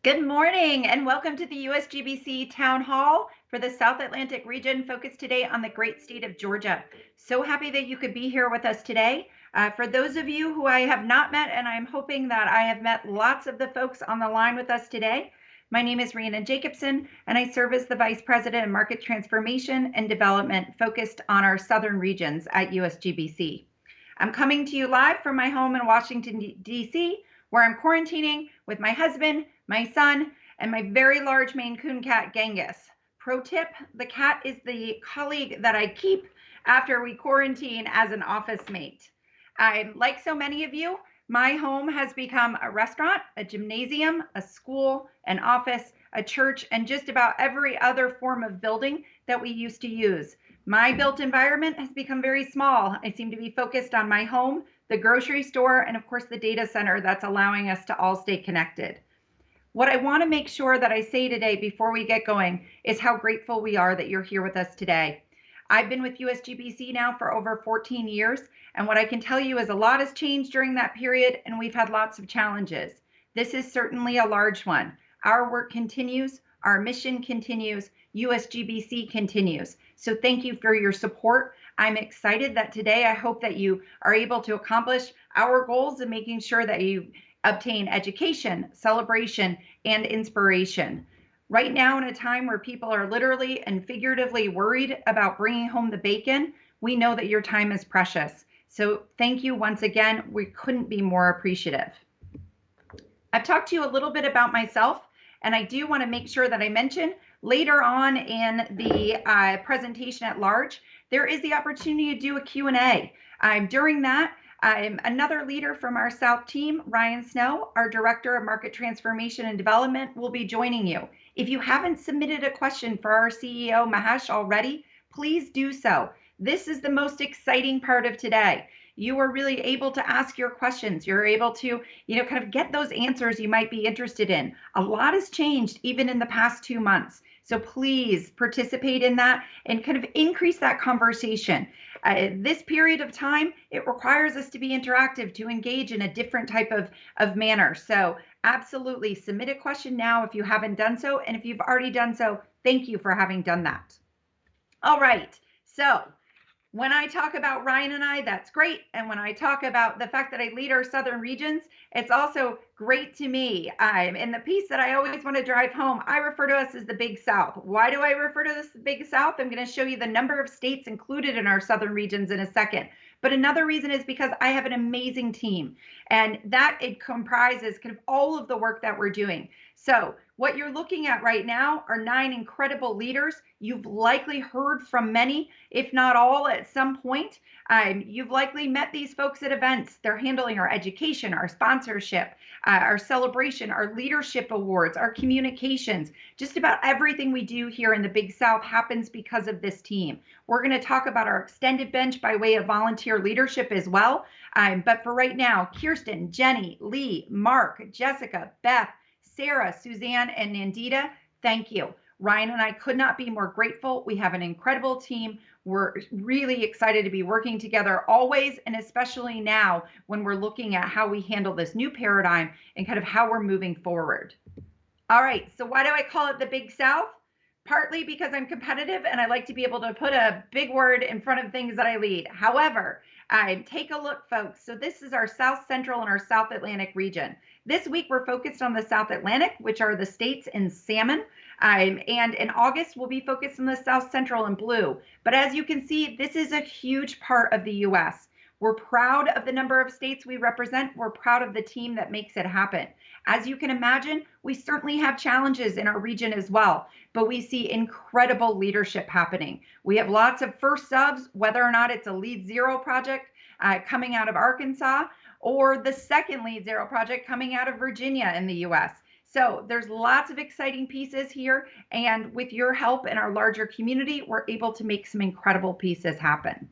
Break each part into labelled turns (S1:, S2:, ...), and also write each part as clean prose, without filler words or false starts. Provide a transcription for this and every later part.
S1: Good morning and welcome to the USGBC Town Hall for the South Atlantic region, focused today on the great state of Georgia. So happy that you could be here with us today. For those of you who I have not met, and I'm hoping that I have met lots of the folks on the line with us today, my name is Rhiannon Jacobson, and I serve as the Vice President of Market Transformation and Development focused on our southern regions at USGBC. I'm coming to you live from my home in Washington, D.C., where I'm quarantining with my husband, my son, and my very large Maine Coon cat, Genghis. Pro tip, the cat is the colleague that I keep after we quarantine as an office mate. Like so many of you, my home has become a restaurant, a gymnasium, a school, an office, a church, and just about every other form of building that we used to use. My built environment has become very small. I seem to be focused on my home, the grocery store, and of course the data center that's allowing us to all stay connected. What I want to make sure that I say today before we get going is how grateful we are that you're here with us today. I've been with USGBC now for over 14 years, and what I can tell you is a lot has changed during that period, and we've had lots of challenges. This is certainly a large one. Our work continues, our mission continues, USGBC continues. So thank you for your support. I'm excited that today I hope that you are able to accomplish our goals of making sure that you obtain education, celebration, and inspiration. Right now, in a time where people are literally and figuratively worried about bringing home the bacon, we know that your time is precious. So thank you once again. We couldn't be more appreciative. I've talked to you a little bit about myself, and I do want to make sure that I mention later on in the presentation at large, there is the opportunity to do a Q&A. During that, another leader from our South team, Ryan Snow, our Director of Market Transformation and Development, will be joining you. If you haven't submitted a question for our CEO, Mahesh, already, please do so. This is the most exciting part of today. You are really able to ask your questions. You're able to, kind of get those answers you might be interested in. A lot has changed even in the past 2 months. So please participate in that and kind of increase that conversation. This period of time, it requires us to be interactive, to engage in a different type of manner. So absolutely submit a question now if you haven't done so. And if you've already done so, thank you for having done that. All right. So when I talk about Ryan and I, that's great. And when I talk about the fact that I lead our southern regions, it's also great to me. In the piece that I always want to drive home, I refer to us as the Big South. Why do I refer to this as the Big South? I'm going to show you the number of states included in our southern regions in a second. But another reason is because I have an amazing team, and that it comprises kind of all of the work that we're doing. So what you're looking at right now are 9 incredible leaders. You've likely heard from many, if not all, at some point. You've likely met these folks at events. They're handling our education, our sponsorship, our celebration, our leadership awards, our communications. Just about everything we do here in the Big South happens because of this team. We're going to talk about our extended bench by way of volunteer leadership as well. But for right now, Kirsten, Jenny, Lee, Mark, Jessica, Beth, Sarah, Suzanne, and Nandita, thank you. Ryan and I could not be more grateful. We have an incredible team. We're really excited to be working together always, and especially now when we're looking at how we handle this new paradigm and kind of how we're moving forward. All right, so why do I call it the Big South? Partly because I'm competitive and I like to be able to put a big word in front of things that I lead. However, take a look, folks. So this is our South Central and our South Atlantic region. This week, we're focused on the South Atlantic, which are the states in salmon. And in August, we'll be focused on the South Central and blue. But as you can see, this is a huge part of the U.S. We're proud of the number of states we represent. We're proud of the team that makes it happen. As you can imagine, we certainly have challenges in our region as well, but we see incredible leadership happening. We have lots of first subs, whether or not it's a Lead Zero project coming out of Arkansas, or the second Lead Zero project coming out of Virginia in the U.S. So there's lots of exciting pieces here, and with your help and our larger community, we're able to make some incredible pieces happen.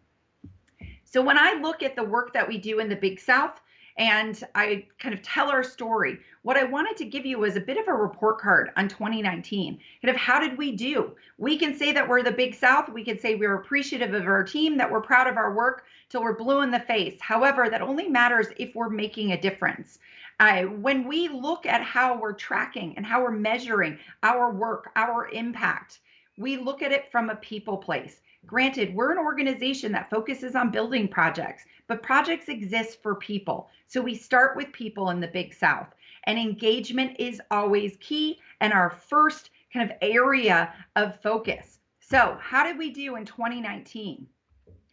S1: So when I look at the work that we do in the Big South, and I kind of tell our story. What I wanted to give you was a bit of a report card on 2019. Kind of how did we do? We can say that we're the Big South. We can say we're appreciative of our team, that we're proud of our work till we're blue in the face. However, that only matters if we're making a difference. When we look at how we're tracking and how we're measuring our work, our impact, we look at it from a people place. Granted, we're an organization that focuses on building projects, but projects exist for people. So we start with people in the Big South, and engagement is always key and our first kind of area of focus. So how did we do in 2019?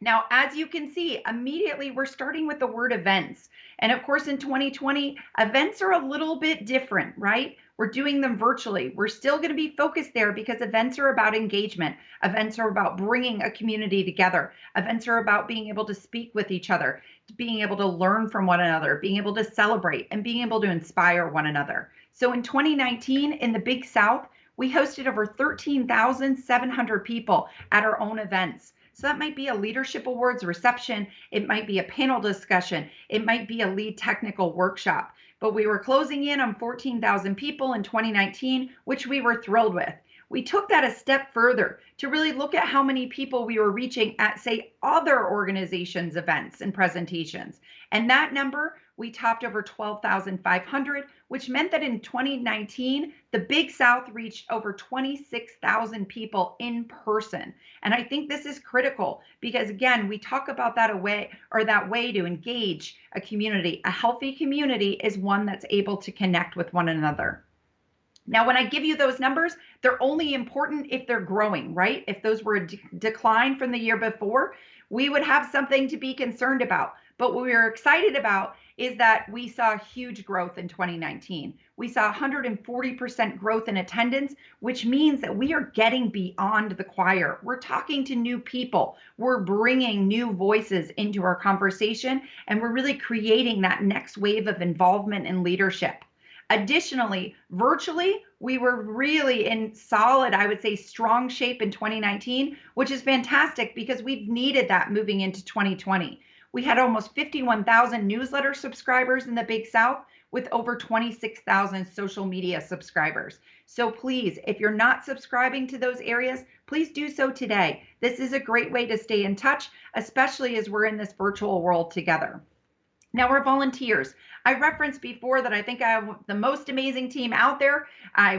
S1: Now, as you can see, immediately we're starting with the word events. And of course, in 2020, events are a little bit different, right? We're doing them virtually. We're still going to be focused there because events are about engagement. Events are about bringing a community together. Events are about being able to speak with each other, being able to learn from one another, being able to celebrate, and being able to inspire one another. So in 2019, in the Big South, we hosted over 13,700 people at our own events. So that might be a leadership awards reception. It might be a panel discussion. It might be a lead technical workshop. But we were closing in on 14,000 people in 2019, which we were thrilled with. We took that a step further to really look at how many people we were reaching at, say, other organizations' events and presentations. And that number, we topped over 12,500, which meant that in 2019, the Big South reached over 26,000 people in person. And I think this is critical because, again, we talk about that way to engage a community. A healthy community is one that's able to connect with one another. Now, when I give you those numbers, they're only important if they're growing, right? If those were a decline from the year before, we would have something to be concerned about. But what we were excited about is that we saw huge growth in 2019. We saw 140% growth in attendance, which means that we are getting beyond the choir. We're talking to new people. We're bringing new voices into our conversation, and we're really creating that next wave of involvement and leadership. Additionally, virtually, we were really in solid, I would say, strong shape in 2019, which is fantastic because we've needed that moving into 2020. We had almost 51,000 newsletter subscribers in the Big South with over 26,000 social media subscribers. So please, if you're not subscribing to those areas, please do so today. This is a great way to stay in touch, especially as we're in this virtual world together. Now, we're volunteers. I referenced before that I think I have the most amazing team out there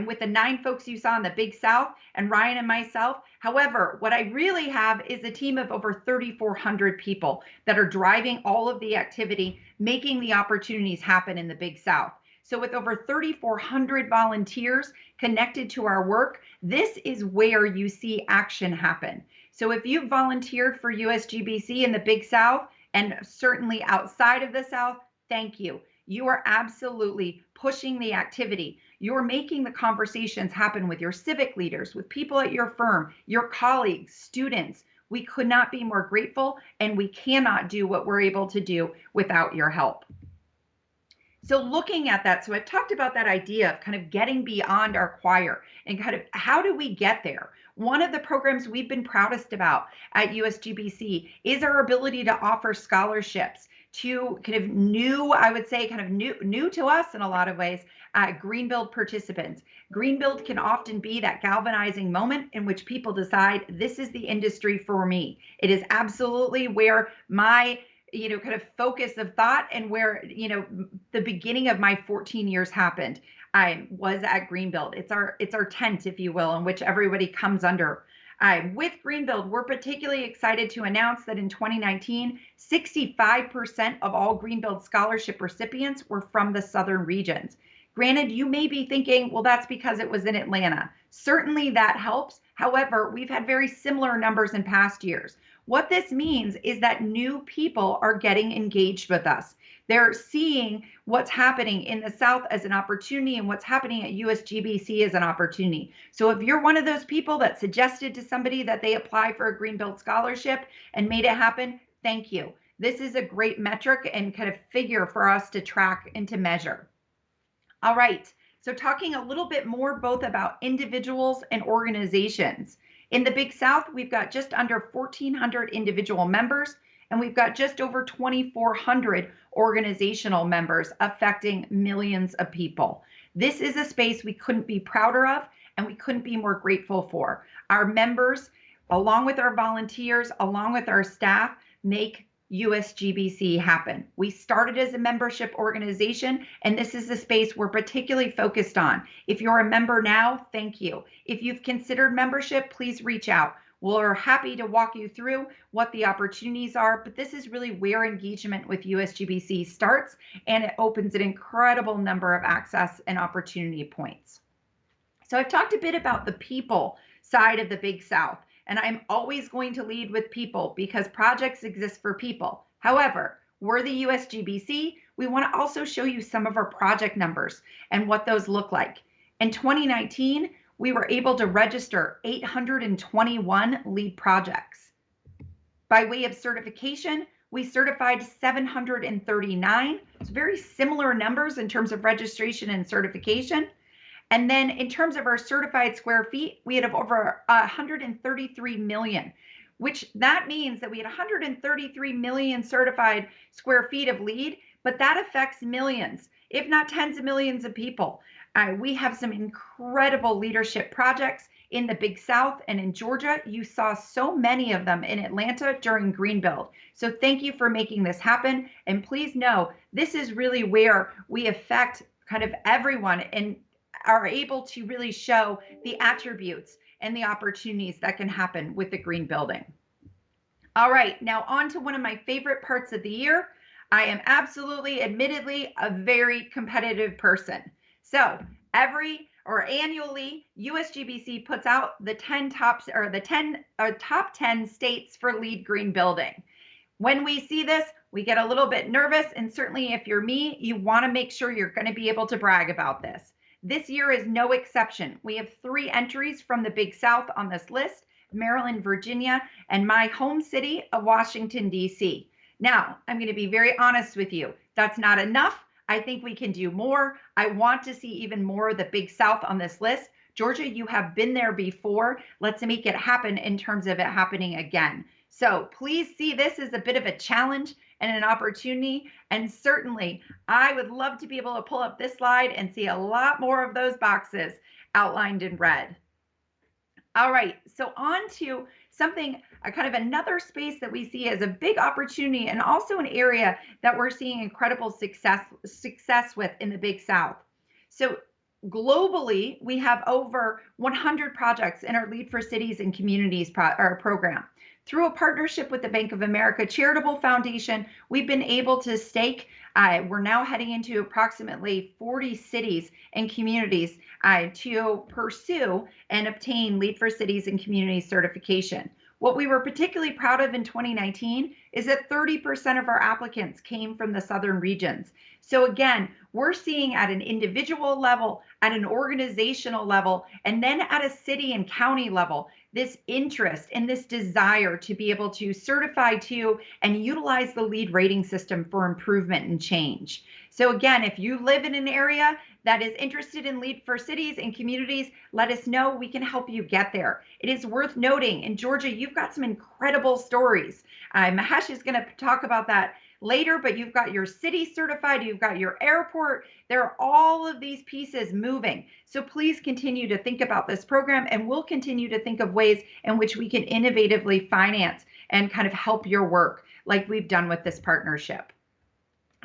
S1: with the 9 folks you saw in the Big South and Ryan and myself. However, what I really have is a team of over 3,400 people that are driving all of the activity, making the opportunities happen in the Big South. So with over 3,400 volunteers connected to our work, this is where you see action happen. So if you've volunteered for USGBC in the Big South, and certainly outside of the South, thank you. You are absolutely pushing the activity. You're making the conversations happen with your civic leaders, with people at your firm, your colleagues, students. We could not be more grateful, and we cannot do what we're able to do without your help. So looking at that, so I've talked about that idea of kind of getting beyond our choir and kind of how do we get there? One of the programs we've been proudest about at USGBC is our ability to offer scholarships to kind of new, I would say kind of new to us in a lot of ways, Greenbuild participants. Greenbuild can often be that galvanizing moment in which people decide this is the industry for me. It is absolutely where my kind of focus of thought and where, the beginning of my 14 years happened. I was at Greenbuild. It's our tent, if you will, in which everybody comes under. With Greenbuild, we're particularly excited to announce that in 2019, 65% of all Greenbuild scholarship recipients were from the southern regions. Granted, you may be thinking, well, that's because it was in Atlanta. Certainly that helps. However, we've had very similar numbers in past years. What this means is that new people are getting engaged with us. They're seeing what's happening in the South as an opportunity and what's happening at USGBC as an opportunity. So if you're one of those people that suggested to somebody that they apply for a Greenbuild scholarship and made it happen, thank you. This is a great metric and kind of figure for us to track and to measure. All right, so talking a little bit more both about individuals and organizations. In the Big South, we've got just under 1,400 individual members, and we've got just over 2,400 organizational members affecting millions of people. This is a space we couldn't be prouder of, and we couldn't be more grateful for. Our members, along with our volunteers, along with our staff, make USGBC happen. We started as a membership organization, and this is the space we're particularly focused on. If you're a member now, thank you. If you've considered membership, please reach out. We're happy to walk you through what the opportunities are, but this is really where engagement with USGBC starts, and it opens an incredible number of access and opportunity points. So I've talked a bit about the people side of the Big South, and I'm always going to lead with people because projects exist for people. However, we're the USGBC. We want to also show you some of our project numbers and what those look like. In 2019, we were able to register 821 lead projects. By way of certification, we certified 739. It's very similar numbers in terms of registration and certification. And then in terms of our certified square feet, we had over 133 million, which that means that we had 133 million certified square feet of lead, but that affects millions, if not tens of millions of people. We have some incredible leadership projects in the Big South and in Georgia. You saw so many of them in Atlanta during Greenbuild. So thank you for making this happen. And please know, this is really where we affect kind of everyone and are able to really show the attributes and the opportunities that can happen with the green building. All right, now on to one of my favorite parts of the year. I am absolutely, admittedly, a very competitive person. So annually, USGBC puts out the 10 top 10 states for LEED green building. When we see this, we get a little bit nervous, and certainly if you're me, you want to make sure you're going to be able to brag about this. This year is no exception. We have 3 entries from the Big South on this list: Maryland, Virginia, and my home city of Washington, D.C. Now, I'm going to be very honest with you. That's not enough. I think we can do more. I want to see even more of the Big South on this list. Georgia, you have been there before. Let's make it happen in terms of it happening again. So please see this as a bit of a challenge and an opportunity. And certainly, I would love to be able to pull up this slide and see a lot more of those boxes outlined in red. All right, so on to something, kind of another space that we see as a big opportunity, and also an area that we're seeing incredible success with in the Big South. So globally, we have over 100 projects in our Lead for Cities and Communities program. Through a partnership with the Bank of America Charitable Foundation, we've been able to stake, we're now heading into approximately 40 cities and communities to pursue and obtain Lead for Cities and Communities certification. What we were particularly proud of in 2019 is that 30% of our applicants came from the southern regions. So again, we're seeing at an individual level, at an organizational level, and then at a city and county level, this interest and this desire to be able to certify to and utilize the LEED rating system for improvement and change. So again, if you live in an area that is interested in LEED for Cities and Communities, let us know. We can help you get there. It is worth noting, in Georgia, you've got some incredible stories. Mahesh is going to talk about that later, but you've got your city certified, you've got your airport. There are all of these pieces moving. So please continue to think about this program, and we'll continue to think of ways in which we can innovatively finance and kind of help your work like we've done with this partnership.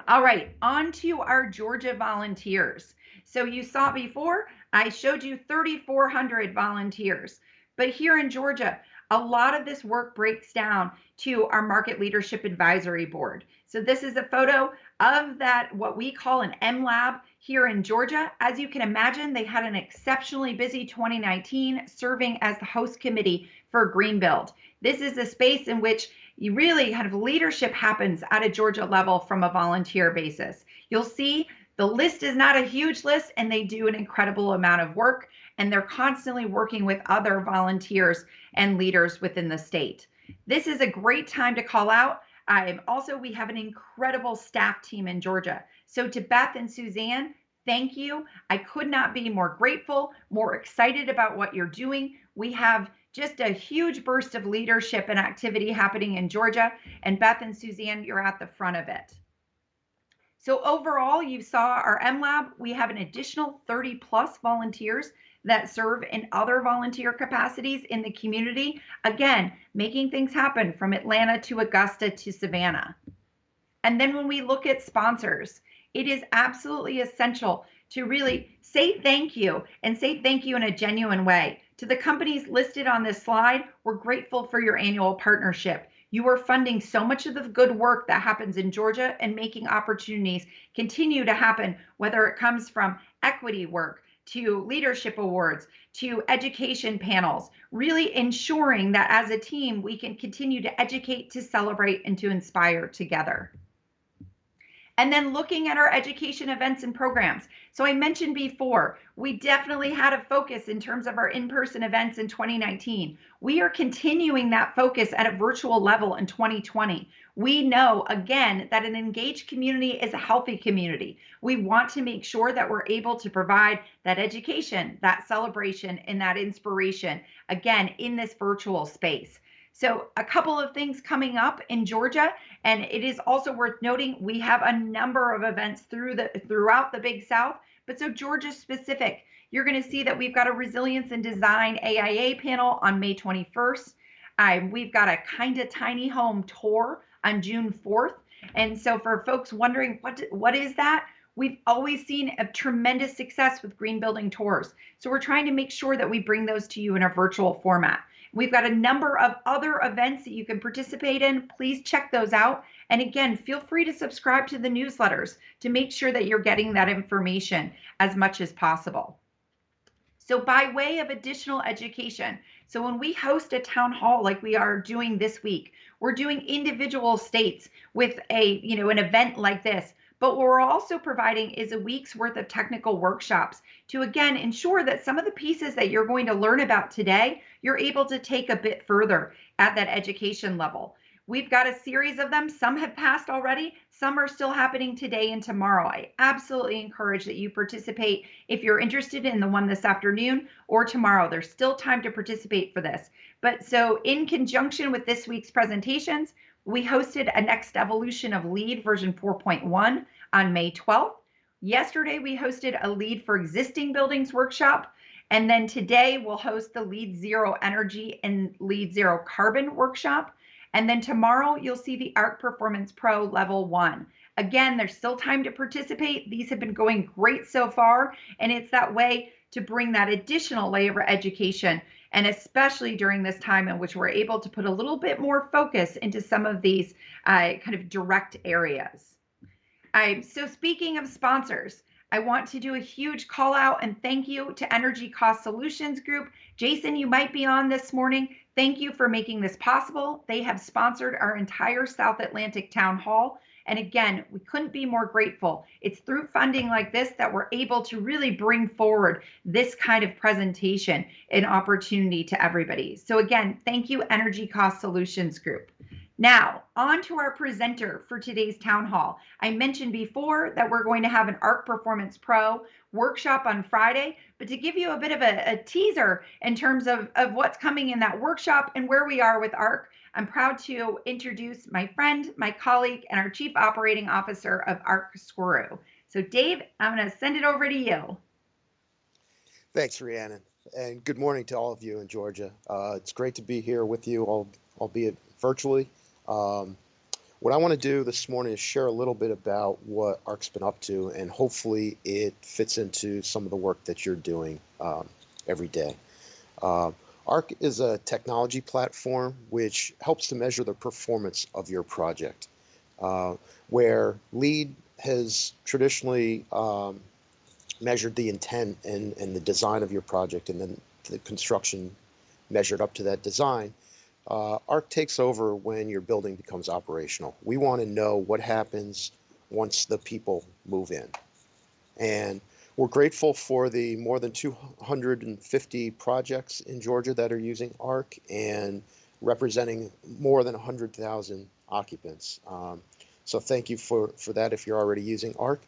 S1: All right, on to our Georgia volunteers. So you saw before, I showed you 3,400 volunteers, but here in Georgia, a lot of this work breaks down to our Market Leadership Advisory Board. So this is a photo of that, what we call an M-Lab here in Georgia. As you can imagine, they had an exceptionally busy 2019 serving as the host committee for Greenbuild. This is a space in which you really kind of leadership happens at a Georgia level from a volunteer basis. You'll see the list is not a huge list, and they do an incredible amount of work, and they're constantly working with other volunteers and leaders within the state. This is a great time to call out. Also, we have an incredible staff team in Georgia. So to Beth and Suzanne, thank you. I could not be more grateful, more excited about what you're doing. We have Just a huge burst of leadership and activity happening in Georgia. And Beth and Suzanne, you're at the front of it. So overall, you saw our MLab. We have an additional 30 plus volunteers that serve in other volunteer capacities in the community. Again, making things happen from Atlanta to Augusta to Savannah. And then when we look at sponsors, it is absolutely essential to really say thank you and say thank you in a genuine way. To the companies listed on this slide, we're grateful for your annual partnership. You are funding so much of the good work that happens in Georgia and making opportunities continue to happen, whether it comes from equity work, to leadership awards, to education panels, really ensuring that as a team, we can continue to educate, to celebrate, and to inspire together. And then looking at our education events and programs. So I mentioned before, we definitely had a focus in terms of our in-person events in 2019. We are continuing that focus at a virtual level in 2020. We know, again, that an engaged community is a healthy community. We want to make sure that we're able to provide that education, that celebration, and that inspiration, again, in this virtual space. So a couple of things coming up in Georgia, and it is also worth noting we have a number of events throughout the Big South, but so Georgia specific, you're going to see that we've got a Resilience and Design AIA panel on May 21st. We've got a Kinda Tiny Home tour on June 4th. And so for folks wondering what is that, we've always seen a tremendous success with green building tours. So we're trying to make sure that we bring those to you in a virtual format. We've got a number of other events that you can participate in. Please check those out. And again, feel free to subscribe to the newsletters to make sure that you're getting that information as much as possible. So by way of additional education, so when we host a town hall like we are doing this week, we're doing individual states with an event like this. But what we're also providing is a week's worth of technical workshops to, again, ensure that some of the pieces that you're going to learn about today, you're able to take a bit further at that education level. We've got a series of them. Some have passed already. Some are still happening today and tomorrow. I absolutely encourage that you participate if you're interested in the one this afternoon or tomorrow. There's still time to participate for this. But so in conjunction with this week's presentations, we hosted a next evolution of LEED version 4.1 on May 12th. Yesterday, we hosted a LEED for existing buildings workshop. And then today, we'll host the LEED Zero Energy and LEED Zero Carbon workshop. And then tomorrow, you'll see the ARC Performance Pro Level 1. Again, there's still time to participate. These have been going great so far. And it's that way to bring that additional layer of education, and especially during this time in which we're able to put a little bit more focus into some of these kind of direct areas. So speaking of sponsors, I want to do a huge call out and thank you to Energy Cost Solutions Group. Jason, you might be on this morning. Thank you for making this possible. They have sponsored our entire South Atlantic Town Hall. And again, we couldn't be more grateful. It's through funding like this that we're able to really bring forward this kind of presentation and opportunity to everybody. So again, thank you, Energy Cost Solutions Group. Now, on to our presenter for today's town hall. I mentioned before that we're going to have an ARC Performance Pro workshop on Friday, but to give you a bit of a teaser in terms of what's coming in that workshop and where we are with ARC, I'm proud to introduce my friend, my colleague, and our Chief Operating Officer of ARC Squirrel. So Dave, I'm going to send it over to you.
S2: Thanks, Rhiannon, and good morning to all of you in Georgia. It's great to be here with you, albeit virtually. What I want to do this morning is share a little bit about what ARC's been up to, and hopefully it fits into some of the work that you're doing every day. ARC is a technology platform which helps to measure the performance of your project, where LEED has traditionally measured the intent and the design of your project, and then the construction measured up to that design. ARC takes over when your building becomes operational. We want to know what happens once the people move in. And we're grateful for the more than 250 projects in Georgia that are using ARC and representing more than 100,000 occupants. So thank you for that if you're already using ARC.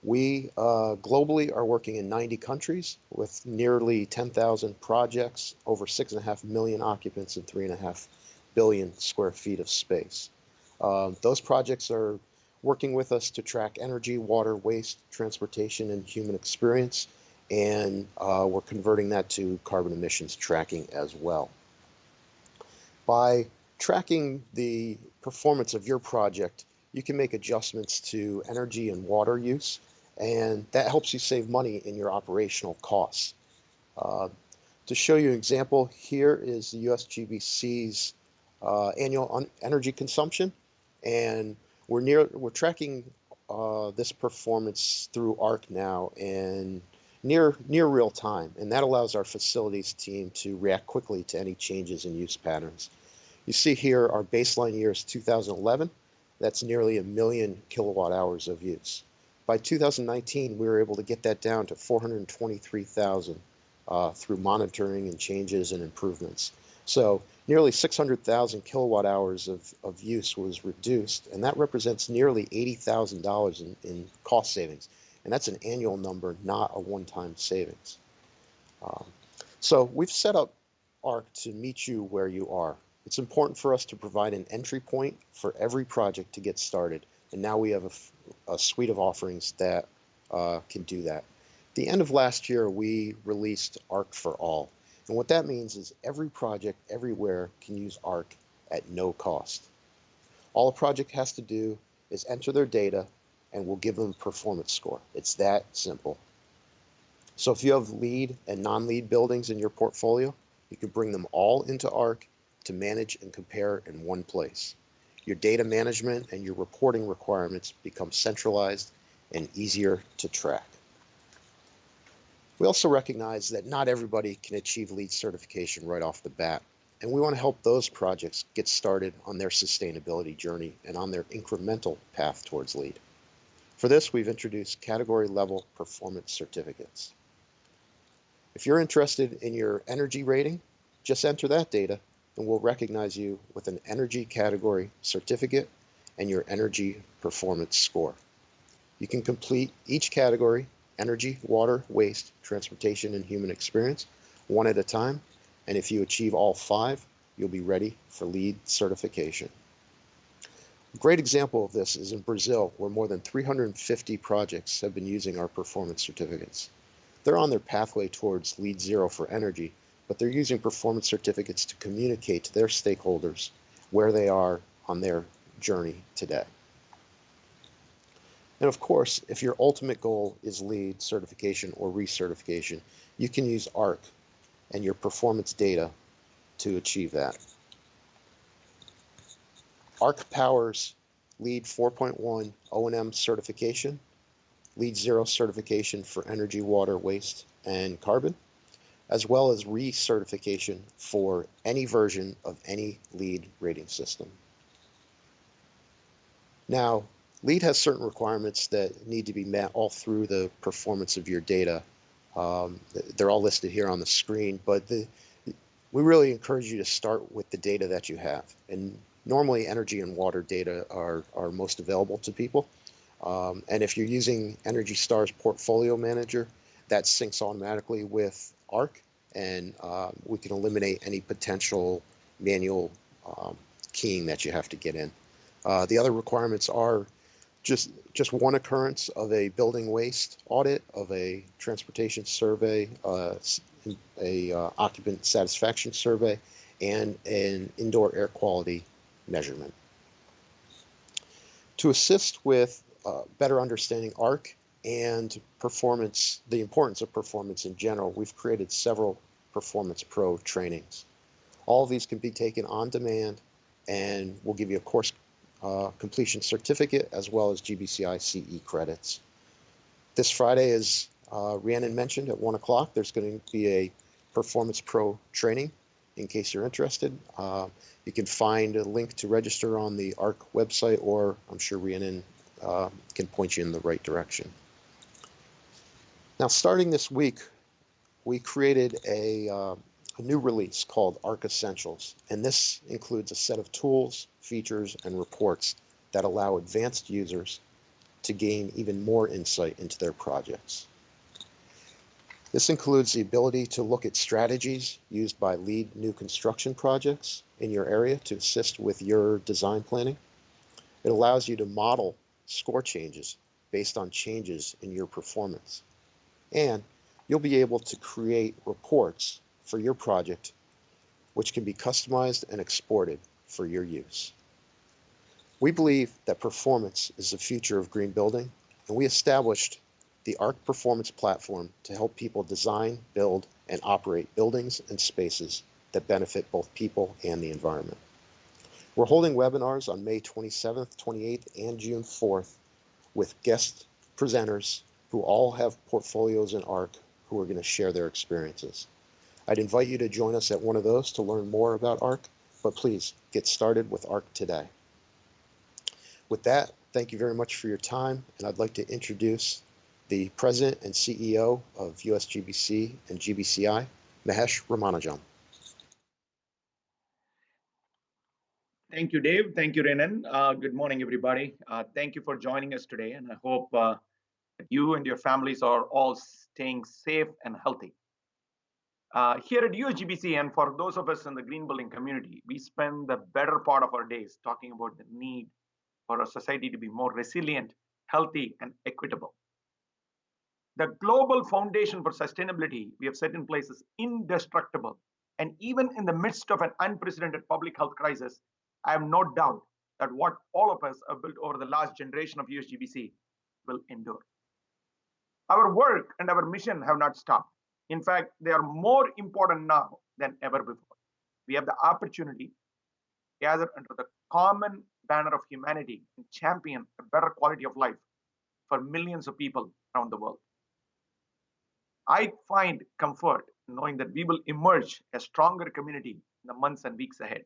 S2: We globally are working in 90 countries with nearly 10,000 projects, over 6.5 million occupants, and 3.5 billion square feet of space. Those projects are working with us to track energy, water, waste, transportation, and human experience, and we're converting that to carbon emissions tracking as well. By tracking the performance of your project, you can make adjustments to energy and water use, and that helps you save money in your operational costs. To show you an example, here is the USGBC's annual energy consumption, and we're tracking this performance through ARC now and near real time, and that allows our facilities team to react quickly to any changes in use patterns. You see here our baseline year is 2011. That's nearly 1 million kilowatt hours of use. By 2019, we were able to get that down to 423,000 through monitoring and changes and improvements. So nearly 600,000 kilowatt hours of use was reduced, and that represents nearly $80,000 in cost savings. And that's an annual number, not a one-time savings. So we've set up ARC to meet you where you are. It's important for us to provide an entry point for every project to get started. And now we have a suite of offerings that can do that. At the end of last year, we released ARC for All. And what that means is every project everywhere can use ARC at no cost. All a project has to do is enter their data and we'll give them a performance score. It's that simple. So if you have LEED and non-LEED buildings in your portfolio, you can bring them all into ARC to manage and compare in one place. Your data management and your reporting requirements become centralized and easier to track. We also recognize that not everybody can achieve LEED certification right off the bat, and we want to help those projects get started on their sustainability journey and on their incremental path towards LEED. For this, we've introduced category level performance certificates. If you're interested in your energy rating, just enter that data and we'll recognize you with an energy category certificate and your energy performance score. You can complete each category, energy, water, waste, transportation, and human experience, one at a time, and if you achieve all 5, you'll be ready for LEED certification. A great example of this is in Brazil, where more than 350 projects have been using our performance certificates. They're on their pathway towards LEED Zero for energy, but they're using performance certificates to communicate to their stakeholders where they are on their journey today. And of course, if your ultimate goal is LEED certification or recertification, you can use ARC and your performance data to achieve that. ARC powers LEED 4.1 O&M certification, LEED Zero certification for energy, water, waste, and carbon, as well as recertification for any version of any LEED rating system. Now, LEED has certain requirements that need to be met all through the performance of your data. They're all listed here on the screen, but we really encourage you to start with the data that you have. And normally energy and water data are most available to people. And if you're using Energy Star's Portfolio Manager, that syncs automatically with ARC, and we can eliminate any potential manual keying that you have to get in. The other requirements are just one occurrence of a building waste audit, of a transportation survey, a occupant satisfaction survey, and an indoor air quality measurement. To assist with better understanding ARC and performance, the importance of performance in general, we've created several Performance Pro trainings. All of these can be taken on demand, and we'll give you a course completion certificate as well as GBCI CE credits. This Friday, as Rhiannon mentioned, at 1 o'clock, there's going to be a Performance Pro training. In case you're interested, you can find a link to register on the ARC website, or I'm sure Rhiannon can point you in the right direction. Now, starting this week, we created a new release called ARC Essentials, and this includes a set of tools, features, and reports that allow advanced users to gain even more insight into their projects. This includes the ability to look at strategies used by lead new construction projects in your area to assist with your design planning. It allows you to model score changes based on changes in your performance. And you'll be able to create reports for your project, which can be customized and exported for your use. We believe that performance is the future of green building, and we established the ARC Performance Platform to help people design, build, and operate buildings and spaces that benefit both people and the environment. We're holding webinars on May 27th, 28th, and June 4th with guest presenters who all have portfolios in ARC who are going to share their experiences. I'd invite you to join us at one of those to learn more about ARC, but please get started with ARC today. With that, thank you very much for your time, and I'd like to introduce the President and CEO of USGBC and GBCI, Mahesh Ramanujam.
S3: Thank you, Dave. Thank you, Renan. Good morning, everybody. Thank you for joining us today, and I hope that you and your families are all staying safe and healthy. Here at USGBC, and for those of us in the green building community, we spend the better part of our days talking about the need for a society to be more resilient, healthy, and equitable. The global foundation for sustainability we have set in place is indestructible. And even in the midst of an unprecedented public health crisis, I have no doubt that what all of us have built over the last generation of USGBC will endure. Our work and our mission have not stopped. In fact, they are more important now than ever before. We have the opportunity to gather under the common banner of humanity and champion a better quality of life for millions of people around the world. I find comfort in knowing that we will emerge a stronger community in the months and weeks ahead.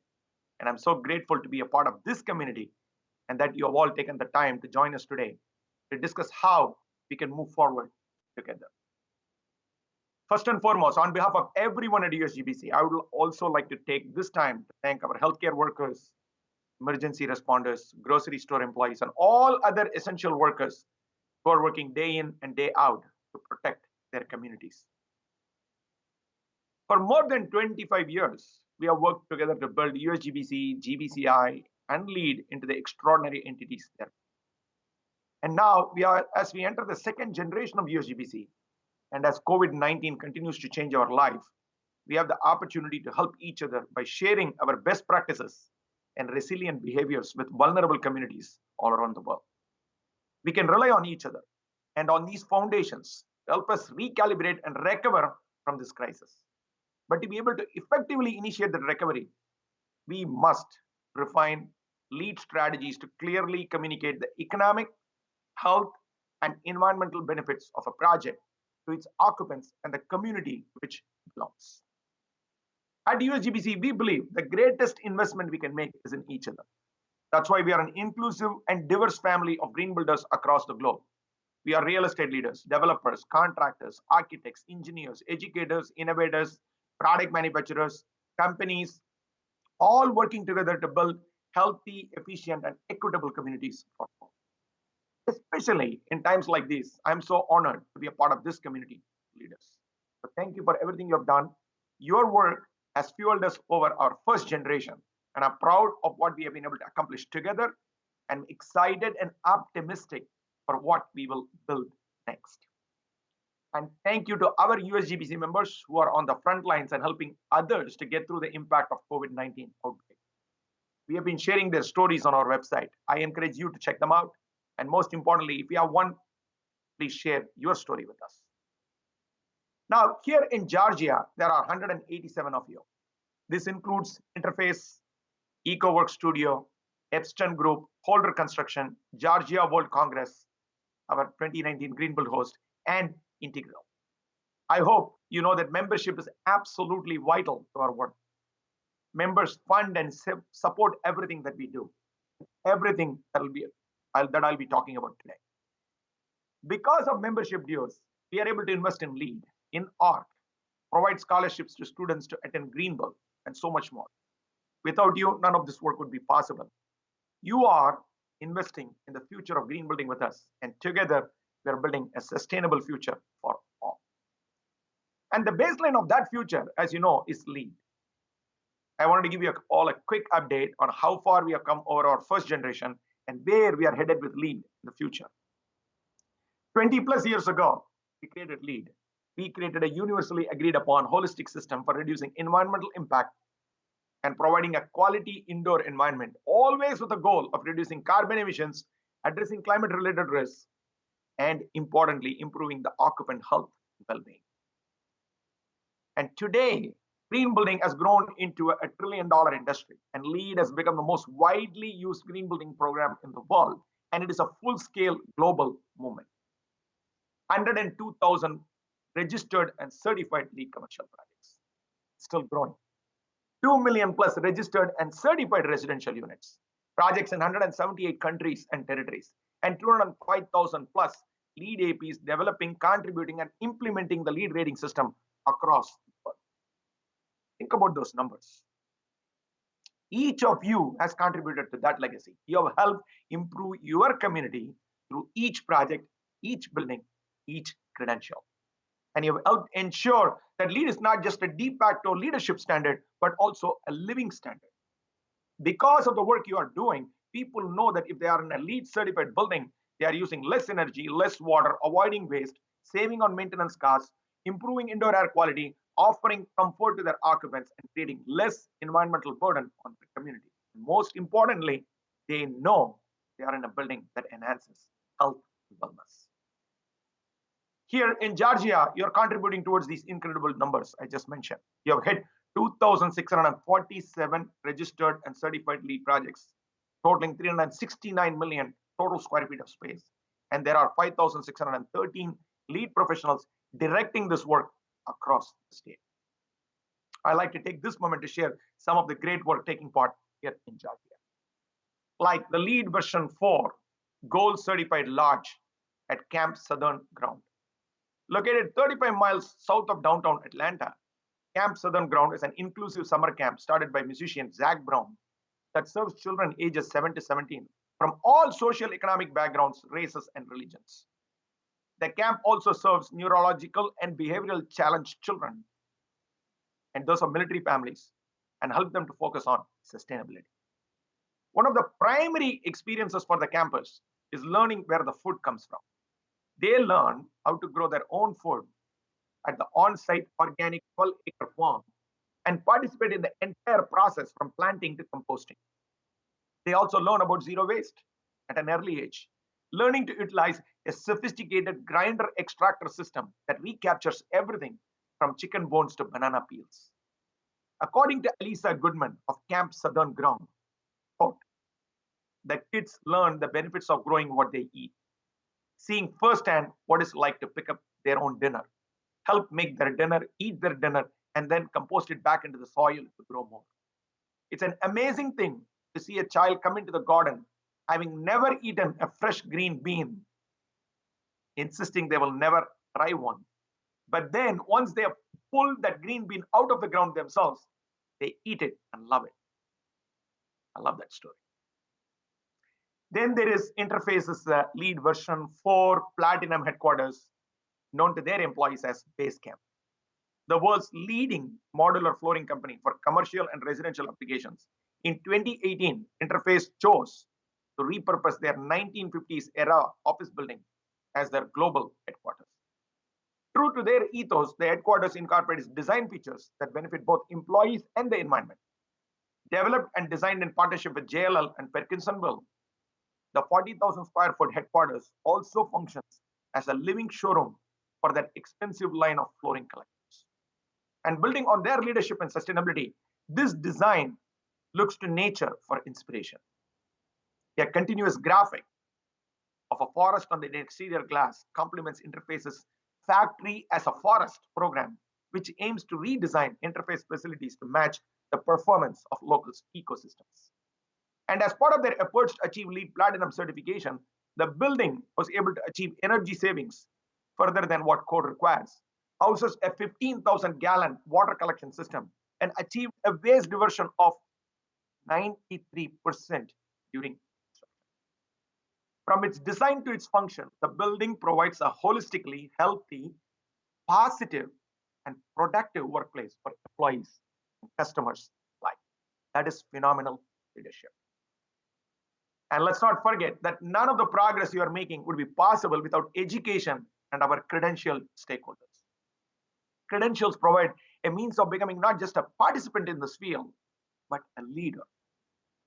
S3: And I'm so grateful to be a part of this community and that you have all taken the time to join us today to discuss how we can move forward together. First and foremost, on behalf of everyone at USGBC, I would also like to take this time to thank our healthcare workers, emergency responders, grocery store employees, and all other essential workers who are working day in and day out to protect their communities. For more than 25 years, we have worked together to build USGBC, GBCI, and LEAD into the extraordinary entities there. And now, as we enter the second generation of USGBC, and as COVID-19 continues to change our life, we have the opportunity to help each other by sharing our best practices and resilient behaviors with vulnerable communities all around the world. We can rely on each other and on these foundations to help us recalibrate and recover from this crisis. But to be able to effectively initiate the recovery, we must refine lead strategies to clearly communicate the economic, health, and environmental benefits of a project to its occupants and the community which belongs. At USGBC, we believe the greatest investment we can make is in each other. That's why we are an inclusive and diverse family of green builders across the globe. We are real estate leaders, developers, contractors, architects, engineers, educators, innovators, product manufacturers, companies, all working together to build healthy, efficient, and equitable communities for all. Especially in times like these, I'm so honored to be a part of this community, leaders. So thank you for everything you have done. Your work has fueled us over our first generation, and I'm proud of what we have been able to accomplish together, and excited and optimistic for what we will build next. And thank you to our USGBC members who are on the front lines and helping others to get through the impact of COVID-19 outbreak. We have been sharing their stories on our website. I encourage you to check them out. And most importantly, if you have one, please share your story with us. Now, here in Georgia, there are 187 of you. This includes Interface, EcoWorks Studio, Epstein Group, Holder Construction, Georgia World Congress, our 2019 Greenbuild host, and Integral. I hope you know that membership is absolutely vital to our work. Members fund and support everything that we do, everything that I'll be talking about today. Because of membership dues, we are able to invest in LEAD, in ARC, provide scholarships to students to attend Greenbuild, and so much more. Without you, none of this work would be possible. You are investing in the future of green building with us. And together, we are building a sustainable future for all. And the baseline of that future, as you know, is LEED. I wanted to give you all a quick update on how far we have come over our first generation and where we are headed with LEED in the future. 20 plus years ago, we created LEED. We created a universally agreed upon holistic system for reducing environmental impact and providing a quality indoor environment, always with the goal of reducing carbon emissions, addressing climate related risks, and importantly, improving the occupant health and well-being. And today, green building has grown into a $1 trillion industry, and LEED has become the most widely used green building program in the world, and it is a full-scale global movement. 102,000 registered and certified LEED commercial projects, still growing. 2 million plus registered and certified residential units, projects in 178 countries and territories, and 205,000 plus LEED APs developing, contributing, and implementing the LEED rating system across the world. Think about those numbers. Each of you has contributed to that legacy. You have helped improve your community through each project, each building, each credential. And you have helped ensure that LEED is not just a de facto leadership standard, but also a living standard. Because of the work you are doing, people know that if they are in a LEED certified building, they are using less energy, less water, avoiding waste, saving on maintenance costs, improving indoor air quality, offering comfort to their occupants, and creating less environmental burden on the community. Most importantly, they know they are in a building that enhances health and wellness. Here in Georgia, you're contributing towards these incredible numbers I just mentioned. You have hit 2,647 registered and certified LEED projects, totaling 369 million total square feet of space. And there are 5,613 LEED professionals directing this work across the state. I'd like to take this moment to share some of the great work taking part here in Georgia. Like the LEED version 4 Gold Certified Lodge at Camp Southern Ground. Located 35 miles south of downtown Atlanta, Camp Southern Ground is an inclusive summer camp started by musician Zach Brown that serves children ages 7 to 17 from all social economic backgrounds, races, and religions. The camp also serves neurological and behavioral challenged children and those of military families and help them to focus on sustainability. One of the primary experiences for the campers is learning where the food comes from. They learn how to grow their own food at the on-site organic 12-acre farm and participate in the entire process from planting to composting. They also learn about zero waste at an early age, learning to utilize a sophisticated grinder extractor system that recaptures everything from chicken bones to banana peels. According to Elisa Goodman of Camp Southern Ground, quote, the kids learn the benefits of growing what they eat, seeing firsthand what it's like to pick up their own dinner, help make their dinner, eat their dinner, and then compost it back into the soil to grow more. It's an amazing thing to see a child come into the garden having never eaten a fresh green bean, insisting they will never try one. But then once they have pulled that green bean out of the ground themselves, they eat it and love it. I love that story. Then there is Interface's LEED version 4 Platinum headquarters, known to their employees as Basecamp. The world's leading modular flooring company for commercial and residential applications. In 2018, Interface chose to repurpose their 1950s era office building as their global headquarters. True to their ethos, the headquarters incorporates design features that benefit both employees and the environment. Developed and designed in partnership with JLL and Perkinsonville, the 40,000 square foot headquarters also functions as a living showroom for that expensive line of flooring collectors. And building on their leadership and sustainability, this design looks to nature for inspiration. A continuous graphic of a forest on the exterior glass complements Interface's Factory as a Forest program, which aims to redesign Interface facilities to match the performance of local ecosystems. And as part of their efforts to achieve LEED Platinum certification, the building was able to achieve energy savings further than what code requires, houses a 15,000 gallon water collection system, and achieved a waste diversion of 93% during construction. From its design to its function, the building provides a holistically healthy, positive, and productive workplace for employees and customers alike. That is phenomenal leadership. And let's not forget that none of the progress you are making would be possible without education and our credentialed stakeholders. Credentials provide a means of becoming not just a participant in this field, but a leader.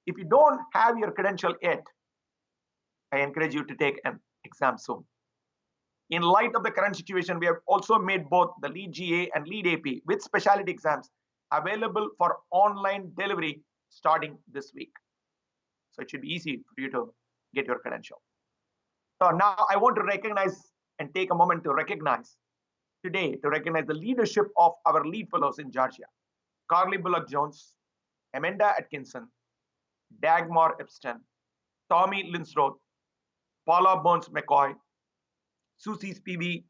S3: If you don't have your credential yet, I encourage you to take an exam soon. In light of the current situation, we have also made both the Lead GA and Lead AP with specialty exams available for online delivery starting this week. So it should be easy for you to get your credential. So now I want to recognize and take a moment to recognize the leadership of our lead fellows in Georgia: Carly Bullock Jones, Amanda Atkinson, Dagmar Epstein, Tommy Linsroth, Paula Burns McCoy, Susie Spivey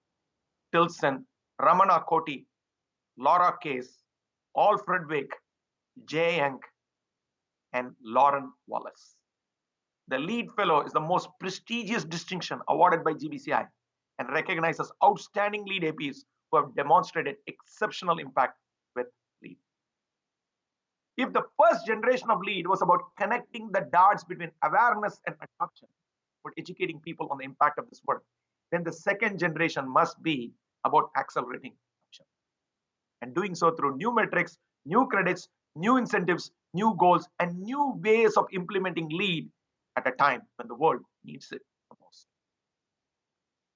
S3: Tilson, Ramana Koti, Laura Case, Alfred Wick, Jay Young, and Lauren Wallace. The lead fellow is the most prestigious distinction awarded by GBCI and recognizes outstanding lead APs who have demonstrated exceptional impact with lead. If the first generation of lead was about connecting the dots between awareness and adoption, about educating people on the impact of this work, then the second generation must be about accelerating adoption. And doing so through new metrics, new credits, new incentives, new goals, and new ways of implementing lead at a time when the world needs it the most.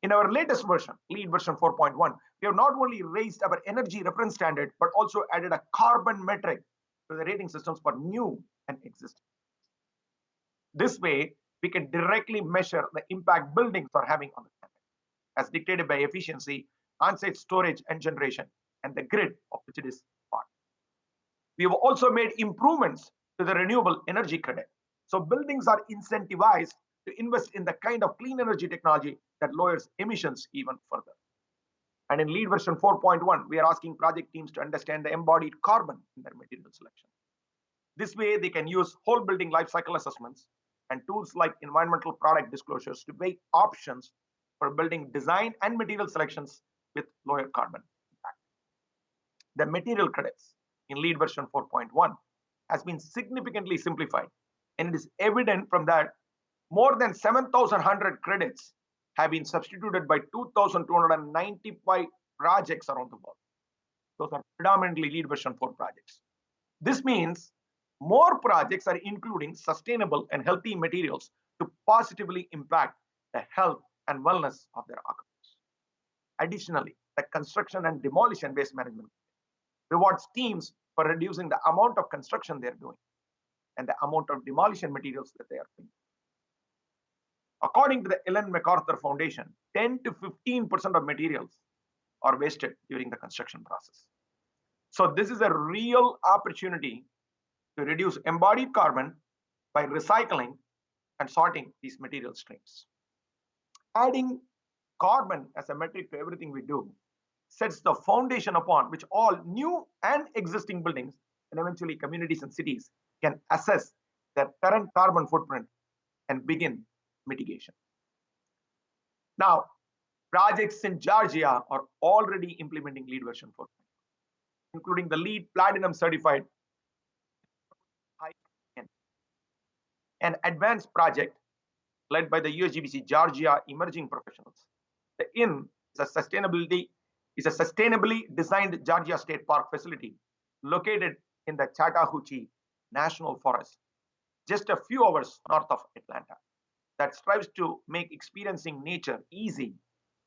S3: In our latest version, Lead version 4.1, we have not only raised our energy reference standard, but also added a carbon metric to the rating systems for new and existing. This way, we can directly measure the impact buildings are having on the planet, as dictated by efficiency, on-site storage and generation, and the grid of which it is part. We have also made improvements to the renewable energy credit. So buildings are incentivized to invest in the kind of clean energy technology that lowers emissions even further. And in Lead version 4.1, we are asking project teams to understand the embodied carbon in their material selection. This way, they can use whole building life cycle assessments and tools like environmental product disclosures to weigh options for building design and material selections with lower carbon impact. The material credits in Lead version 4.1 has been significantly simplified, and it is evident from that more than 7,100 credits have been substituted by 2,295 projects around the world. Those are predominantly Lead version 4 projects. This means more projects are including sustainable and healthy materials to positively impact the health and wellness of their occupants. Additionally, the construction and demolition waste management rewards teams for reducing the amount of construction they're doing and the amount of demolition materials that they are doing. According to the Ellen MacArthur Foundation, 10 to 15% of materials are wasted during the construction process. So this is a real opportunity to reduce embodied carbon by recycling and sorting these material streams. Adding carbon as a metric to everything we do sets the foundation upon which all new and existing buildings and eventually communities and cities can assess their current carbon footprint and begin mitigation. Now, projects in Georgia are already implementing Lead version 4, including the Lead Platinum certified an advanced project led by the USGBC Georgia Emerging Professionals. The IN is a sustainably designed Georgia State Park facility located in the Chattahoochee National Forest, just a few hours north of Atlanta, that strives to make experiencing nature easy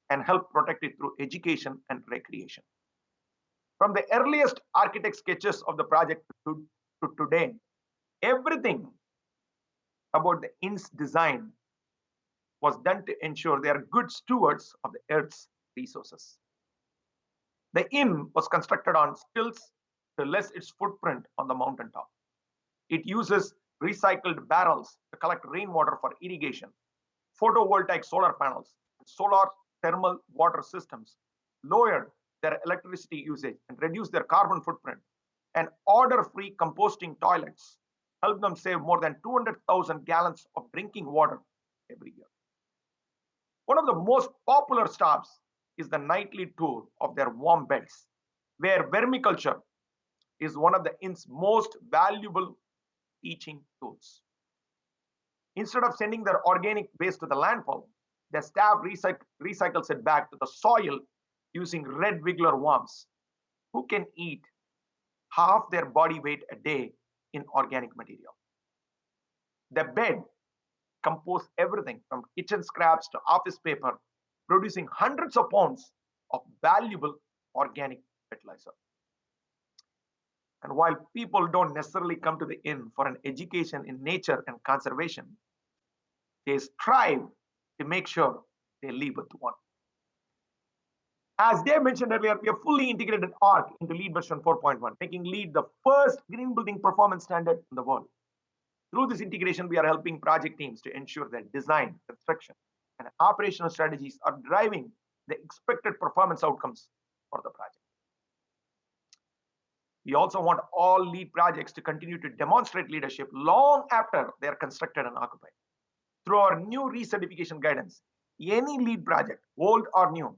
S3: and help protect it through education and recreation. From the earliest architect sketches of the project to today, everything about the IN's design was done to ensure they are good stewards of the Earth's resources. The IN was constructed on stilts to lessen its footprint on the mountaintop. It uses recycled barrels to collect rainwater for irrigation, photovoltaic solar panels, and solar thermal water systems lowered their electricity usage and reduced their carbon footprint, and odor-free composting toilets helped them save more than 200,000 gallons of drinking water every year. One of the most popular stops is the nightly tour of their warm beds, where vermiculture is one of the IN's most valuable teaching tools. Instead of sending their organic waste to the landfill, their staff recycles it back to the soil using red wiggler worms, who can eat half their body weight a day in organic material. The bed composts everything from kitchen scraps to office paper, producing hundreds of pounds of valuable organic fertilizer. And while people don't necessarily come to the inn for an education in nature and conservation, they strive to make sure they leave with one. As Dave mentioned earlier, we have fully integrated ARC into LEED version 4.1, making LEED the first green building performance standard in the world. Through this integration, we are helping project teams to ensure that design, construction, and operational strategies are driving the expected performance outcomes for the project. We also want all LEED projects to continue to demonstrate leadership long after they are constructed and occupied. Through our new recertification guidance, any LEED project, old or new,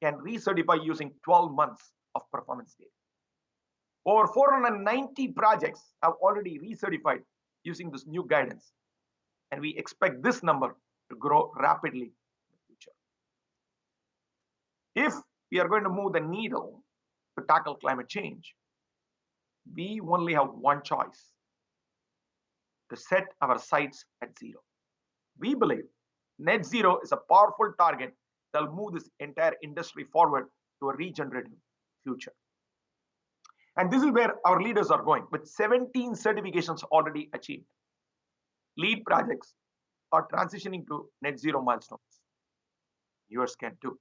S3: can recertify using 12 months of performance data. Over 490 projects have already recertified using this new guidance, and we expect this number to grow rapidly in the future. If we are going to move the needle to tackle climate change, we only have one choice: to set our sights at zero. We believe net zero is a powerful target that will move this entire industry forward to a regenerative future. And this is where our leaders are going, with 17 certifications already achieved. LEED projects are transitioning to net zero milestones. Yours can too.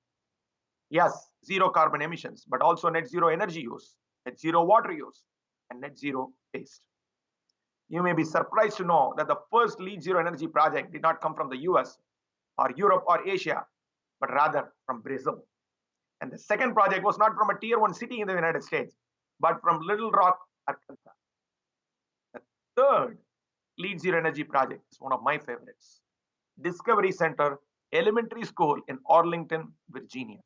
S3: Yes, zero carbon emissions, but also net zero energy use, net zero water use, and net zero waste. You may be surprised to know that the first LEED zero energy project did not come from the US or Europe or Asia, but rather from Brazil. And the second project was not from a tier 1 city in the United States, but from Little Rock, Arkansas. The third LEED zero energy project is one of my favorites: Discovery Center Elementary School in Arlington, Virginia.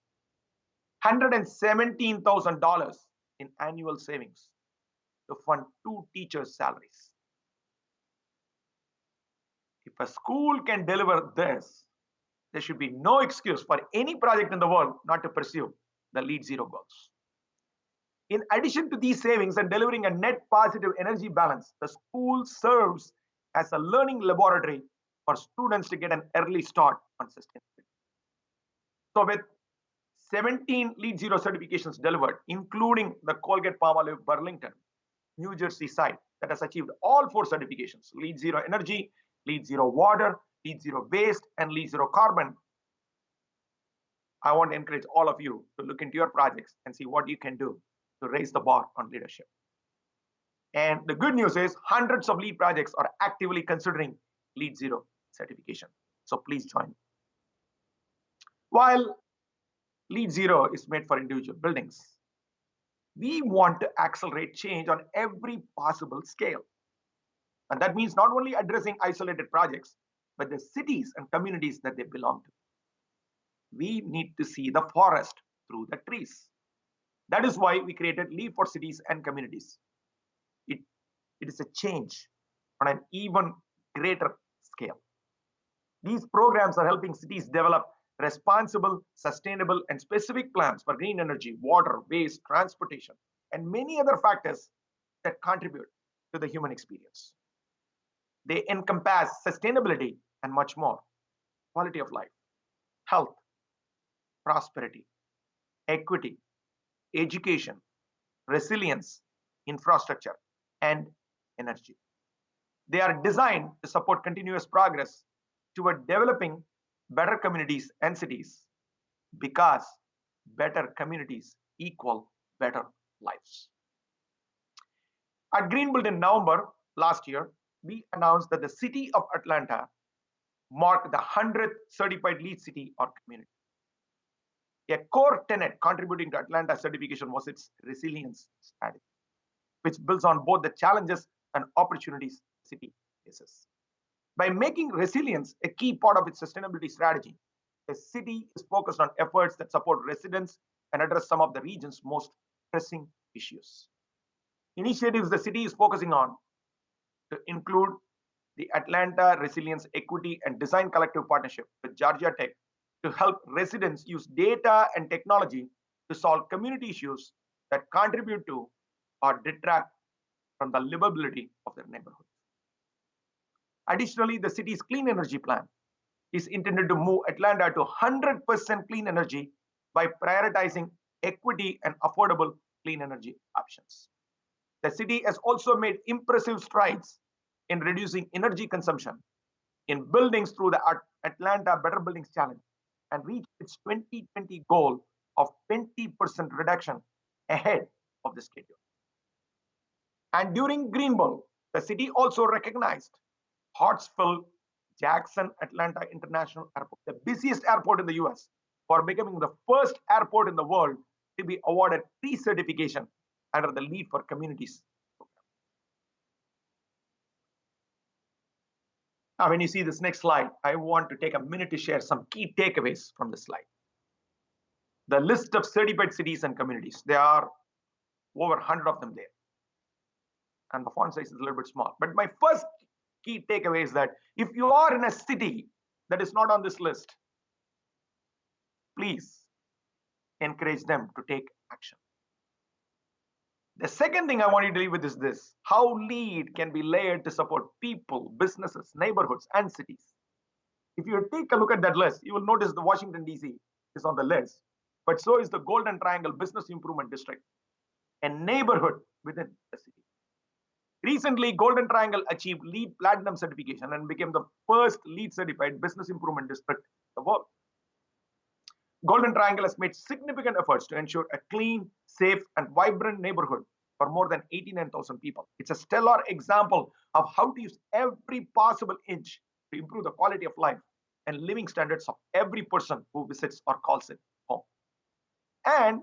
S3: $117,000 in annual savings to fund 2 teachers' salaries. If a school can deliver this, there should be no excuse for any project in the world not to pursue the LEED zero goals. In addition to these savings and delivering a net positive energy balance, the school serves as a learning laboratory for students to get an early start on sustainability. So with 17 LEED zero certifications delivered, including the Colgate-Palmolive Burlington, New Jersey site that has achieved all 4 certifications: LEED zero energy, LEED zero water, LEED zero waste, and LEED zero carbon. I want to encourage all of you to look into your projects and see what you can do to raise the bar on leadership. And the good news is hundreds of LEED projects are actively considering LEED zero certification. So please join. While LEED zero is made for individual buildings, we want to accelerate change on every possible scale. And that means not only addressing isolated projects, but the cities and communities that they belong to. We need to see the forest through the trees. That is why we created LEED for Cities and Communities. It is a change on an even greater scale. These programs are helping cities develop responsible, sustainable, and specific plans for green energy, water, waste, transportation, and many other factors that contribute to the human experience. They encompass sustainability and much more: quality of life, health, prosperity, equity, education, resilience, infrastructure, and energy. They are designed to support continuous progress toward developing better communities and cities, because better communities equal better lives. At Greenbuild in November last year, we announced that the city of Atlanta marked the 100th certified LEED city or community. A core tenet contributing to Atlanta certification was its resilience strategy, which builds on both the challenges and opportunities the city faces. By making resilience a key part of its sustainability strategy, the city is focused on efforts that support residents and address some of the region's most pressing issues. Initiatives the city is focusing on to include the Atlanta Resilience Equity and Design Collective Partnership with Georgia Tech to help residents use data and technology to solve community issues that contribute to or detract from the livability of their neighborhood. Additionally, the city's clean energy plan is intended to move Atlanta to 100% clean energy by prioritizing equity and affordable clean energy options. The city has also made impressive strides in reducing energy consumption in buildings through the Atlanta Better Buildings Challenge and reached its 2020 goal of 20% reduction ahead of the schedule. And during Green Bowl, the city also recognized Hartsfield Jackson Atlanta International Airport, the busiest airport in the US, for becoming the first airport in the world to be awarded pre-certification under the Lead for Communities program. Now, when you see this next slide, I want to take a minute to share some key takeaways from this slide. The list of certified cities and communities, there are over 100 of them there. And the font size is a little bit small. But my first key takeaway is that if you are in a city that is not on this list, please encourage them to take action. The second thing I want you to leave with is this: how LEAD can be layered to support people, businesses, neighborhoods, and cities. If you take a look at that list, you will notice the Washington, D.C. is on the list, but so is the Golden Triangle Business Improvement District, a neighborhood within the city. Recently, Golden Triangle achieved LEED Platinum certification and became the first LEED certified business improvement district in the world. Golden Triangle has made significant efforts to ensure a clean, safe, and vibrant neighborhood for more than 89,000 people. It's a stellar example of how to use every possible inch to improve the quality of life and living standards of every person who visits or calls it home. And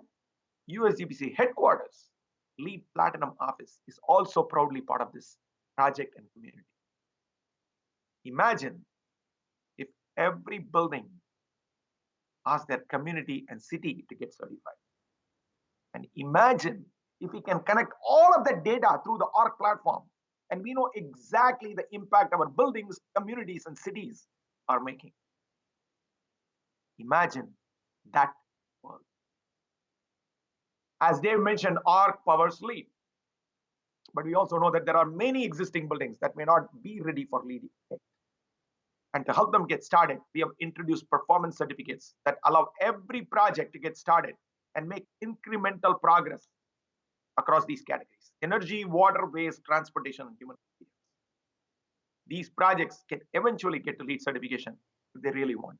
S3: USGBC headquarters, LEED Platinum office, is also proudly part of this project and community. Imagine if every building asked their community and city to get certified. And imagine if we can connect all of that data through the ARC platform, and we know exactly the impact our buildings, communities, and cities are making. Imagine that world. As Dave mentioned, ARC powers LEED. But we also know that there are many existing buildings that may not be ready for LEED. And to help them get started, we have introduced performance certificates that allow every project to get started and make incremental progress across these categories: energy, water, waste, transportation, and human experience. These projects can eventually get to LEED certification if they really want.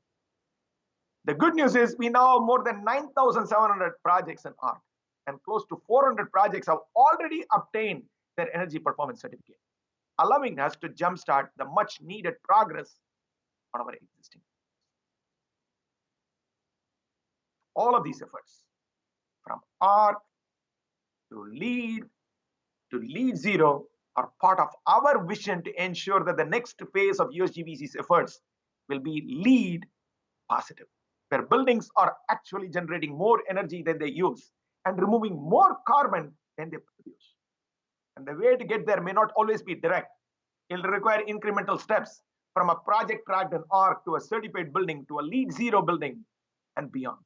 S3: The good news is we now have more than 9,700 projects in ARC, and close to 400 projects have already obtained their energy performance certificate, allowing us to jumpstart the much needed progress on our existing. All of these efforts, from ARC to LEED Zero, are part of our vision to ensure that the next phase of USGBC's efforts will be LEED positive, where buildings are actually generating more energy than they use and removing more carbon than they produce. And the way to get there may not always be direct. It'll require incremental steps, from a project tracked in ARC to a certified building to a LEED Zero building and beyond.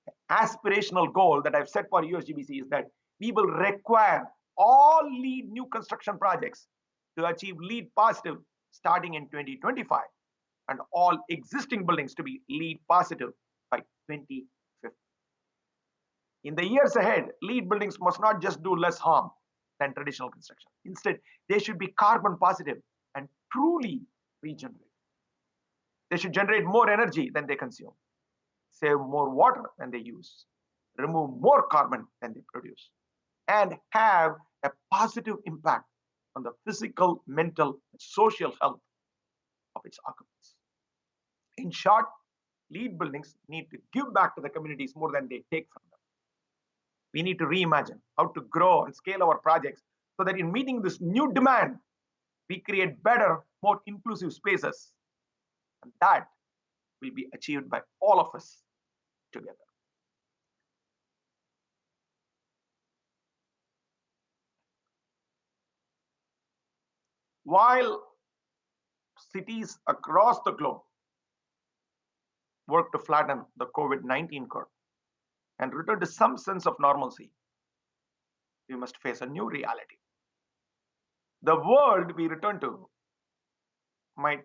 S3: The aspirational goal that I've set for USGBC is that we will require all LEED new construction projects to achieve LEED positive starting in 2025, and all existing buildings to be LEED positive by 2050. In the years ahead, LEED buildings must not just do less harm than traditional construction. Instead, they should be carbon positive and truly regenerate. They should generate more energy than they consume, save more water than they use, remove more carbon than they produce, and have a positive impact on the physical, mental, and social health of its occupants. In short, LEED buildings need to give back to the communities more than they take from them. We need to reimagine how to grow and scale our projects so that in meeting this new demand, we create better, more inclusive spaces. And that will be achieved by all of us together. While cities across the globe work to flatten the COVID-19 curve and return to some sense of normalcy, we must face a new reality. The world we return to might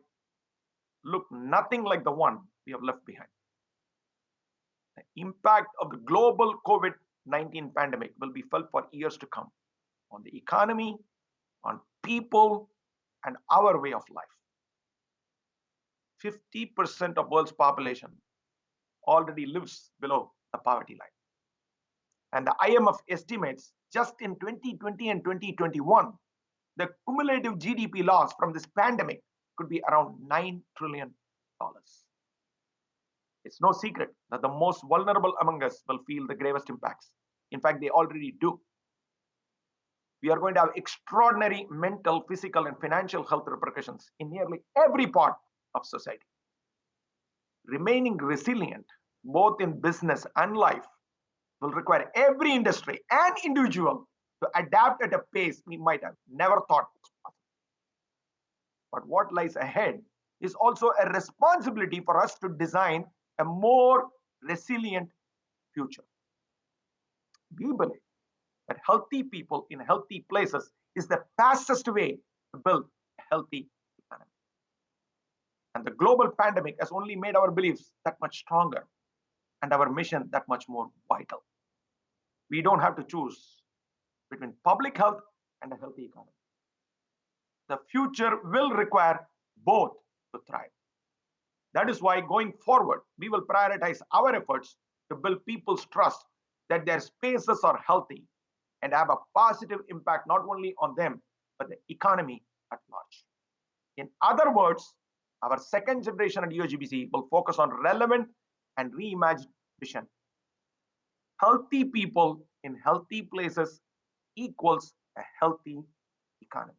S3: look nothing like the one we have left behind. The impact of the global COVID-19 pandemic will be felt for years to come on the economy, on people, and our way of life. 50% of world's population already lives below the poverty line. And the IMF estimates just in 2020 and 2021, the cumulative GDP loss from this pandemic could be around $9 trillion. It's no secret that the most vulnerable among us will feel the gravest impacts. In fact, they already do. We are going to have extraordinary mental, physical, and financial health repercussions in nearly every part of society. Remaining resilient, both in business and life, will require every industry and individual to adapt at a pace we might have never thought was possible. But what lies ahead is also a responsibility for us to design a more resilient future. We believe that healthy people in healthy places is the fastest way to build a healthy economy. And the global pandemic has only made our beliefs that much stronger and our mission that much more vital. We don't have to choose between public health and a healthy economy. The future will require both to thrive. That is why going forward, we will prioritize our efforts to build people's trust that their spaces are healthy and have a positive impact not only on them, but the economy at large. In other words, our second generation at USGBC will focus on relevant and reimagined vision. Healthy people in healthy places equals a healthy economy.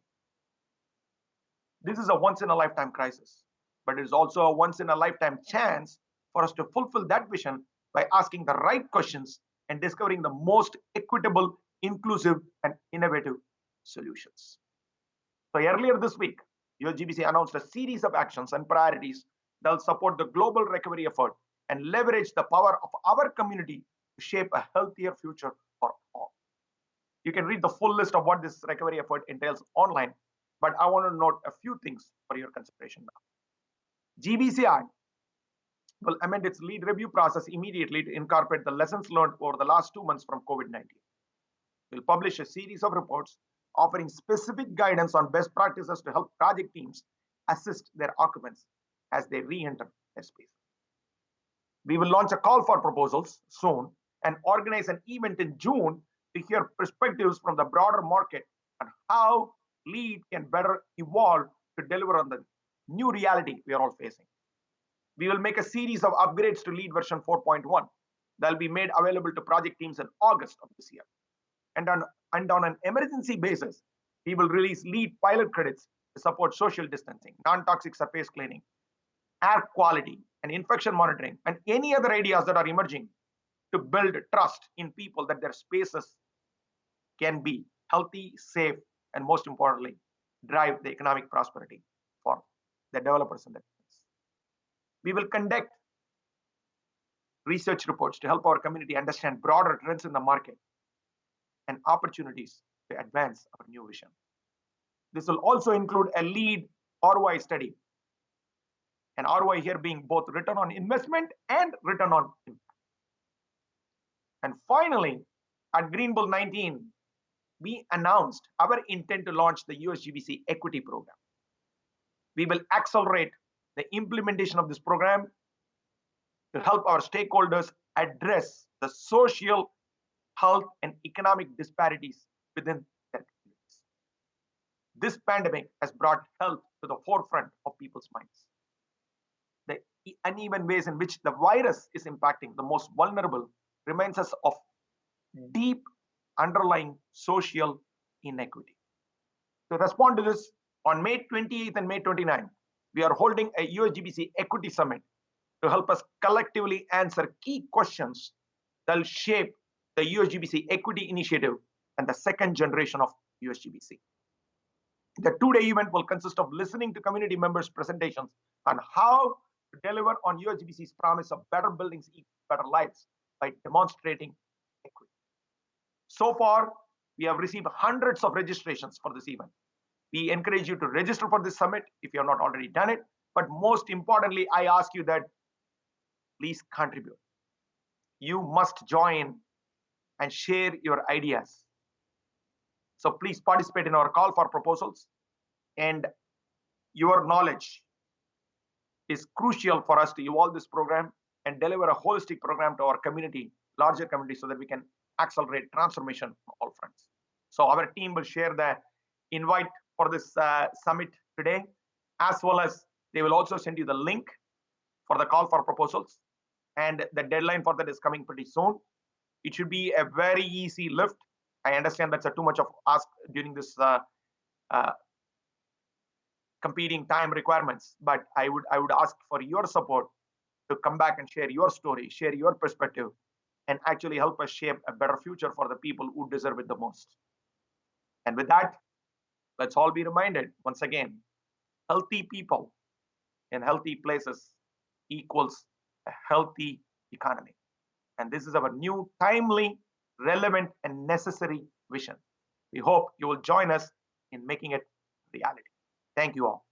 S3: This is a once-in-a-lifetime crisis, but it is also a once-in-a-lifetime chance for us to fulfill that vision by asking the right questions and discovering the most equitable, inclusive, and innovative solutions. So earlier this week, USGBC announced a series of actions and priorities that will support the global recovery effort and leverage the power of our community to shape a healthier future for all. You can read the full list of what this recovery effort entails online, but I want to note a few things for your consideration now. GBCI will amend its lead review process immediately to incorporate the lessons learned over the last 2 months from COVID-19. We'll publish a series of reports offering specific guidance on best practices to help project teams assist their occupants as they re-enter their space. We will launch a call for proposals soon and organize an event in June to hear perspectives from the broader market on how LEAD can better evolve to deliver on the new reality we are all facing. We will make a series of upgrades to LEAD version 4.1 that will be made available to project teams in August of this year. And on an emergency basis, we will release LEAD pilot credits to support social distancing, non-toxic surface cleaning, air quality, and infection monitoring, and any other ideas that are emerging to build trust in people that their spaces can be healthy, safe, and most importantly, drive the economic prosperity for the developers and the business. We will conduct research reports to help our community understand broader trends in the market and opportunities to advance our new vision. This will also include a LEAD ROI study, and ROI here being both return on investment and return on impact. And finally, at Greenbull 19, we announced our intent to launch the USGBC Equity Program. We will accelerate the implementation of this program to help our stakeholders address the social, health, and economic disparities within their communities. This pandemic has brought health to the forefront of people's minds. The uneven ways in which the virus is impacting the most vulnerable reminds us of deep underlying social inequity. To respond to this, on May 28th and May 29th, we are holding a USGBC Equity Summit to help us collectively answer key questions that will shape the USGBC Equity Initiative and the second generation of USGBC. The two-day event will consist of listening to community members' presentations on how to deliver on USGBC's promise of better buildings, better lives by demonstrating equity. So far, we have received hundreds of registrations for this event. We encourage you to register for this summit if you have not already done it. But most importantly, I ask you that please contribute. You must join and share your ideas. So please participate in our call for proposals, and your knowledge is crucial for us to evolve this program and deliver a holistic program to our community, larger community, so that we can accelerate transformation on all fronts. So our team will share the invite for this summit today, as well as they will also send you the link for the call for proposals, and the deadline for that is coming pretty soon. It should be a very easy lift. I understand that's too much of ask during this competing time requirements, but I would ask for your support to come back and share your story, share your perspective, and actually help us shape a better future for the people who deserve it the most. And with that, let's all be reminded once again, healthy people in healthy places equals a healthy economy. And this is our new, timely, relevant, and necessary vision. We hope you will join us in making it reality. Thank you all.